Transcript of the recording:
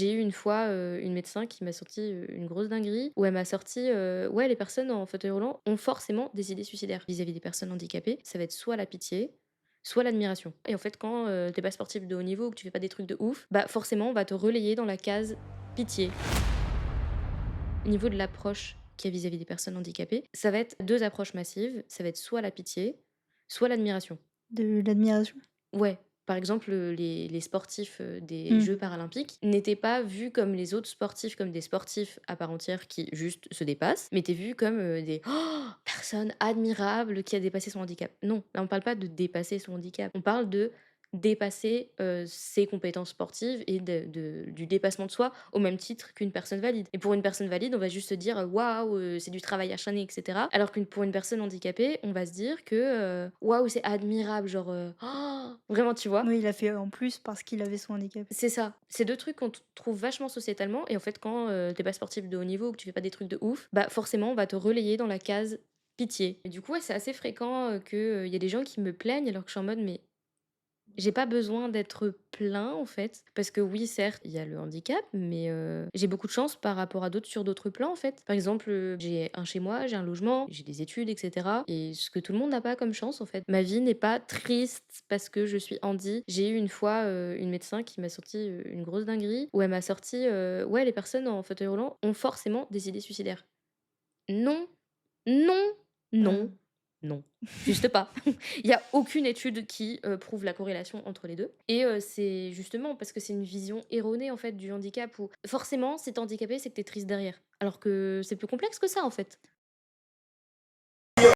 J'ai eu une fois, une médecin qui m'a sorti, une grosse dinguerie où elle m'a sorti, ouais, les personnes en fauteuil roulant ont forcément des idées suicidaires vis-à-vis des personnes handicapées. Ça va être soit la pitié, soit l'admiration et en fait, quand, tu pas sportif de haut niveau ou que tu fais pas des trucs de ouf, bah, forcément, on va te relayer dans la case pitié. Au niveau de l'approche qu'il y a vis-à-vis des personnes handicapées, ça va être 2 approches massives. Ça va être soit la pitié, soit l'admiration. De l'admiration? Ouais, par exemple, les sportifs, des Mmh. Jeux paralympiques n'étaient pas vus comme les autres sportifs, comme des sportifs à part entière qui juste se dépassent, mais étaient vus comme, des personnes admirables qui a dépassé son handicap. Non, là on parle pas de dépasser son handicap, on parle de dépasser, ses compétences sportives et du dépassement de soi au même titre qu'une personne valide. Et pour une personne valide, on va juste se dire: «Waouh, c'est du travail acharné» et cetera. Alors pour une personne handicapée, on va se dire que, «Waouh, c'est admirable», genre, vraiment, tu vois? Oui, il a fait en plus parce qu'il avait son handicap. C'est ça. C'est 2 trucs qu'on trouve vachement sociétalement et en fait, quand, tu pas sportif de haut niveau ou que tu fais pas des trucs de ouf, bah, forcément, on va te relayer dans la case pitié. Et du coup, ouais, c'est assez fréquent, que, il y a des gens qui me plaignent alors que je suis en mode: «Mais j'ai pas besoin d'être plein en fait, parce que oui, certes, il y a le handicap, mais j'ai beaucoup de chance par rapport à d'autres sur d'autres plans en fait. Par exemple, j'ai un chez moi, j'ai un logement, j'ai des études et cetera et ce que tout le monde n'a pas comme chance en fait. Ma vie n'est pas triste parce que je suis handi. J'ai eu une fois, une médecin qui m'a sorti, une grosse dinguerie où elle m'a sorti, «Ouais, les personnes en fauteuil roulant ont forcément des idées suicidaires». Non, non, non, Heu, non, juste pas. Il y a aucune étude qui, prouve la corrélation entre les 2 et c'est justement parce que c'est une vision erronée, en fait, du handicap où forcément, si tu es handicapé, c'est que tu es triste derrière. Alors que c'est plus complexe que ça, en fait.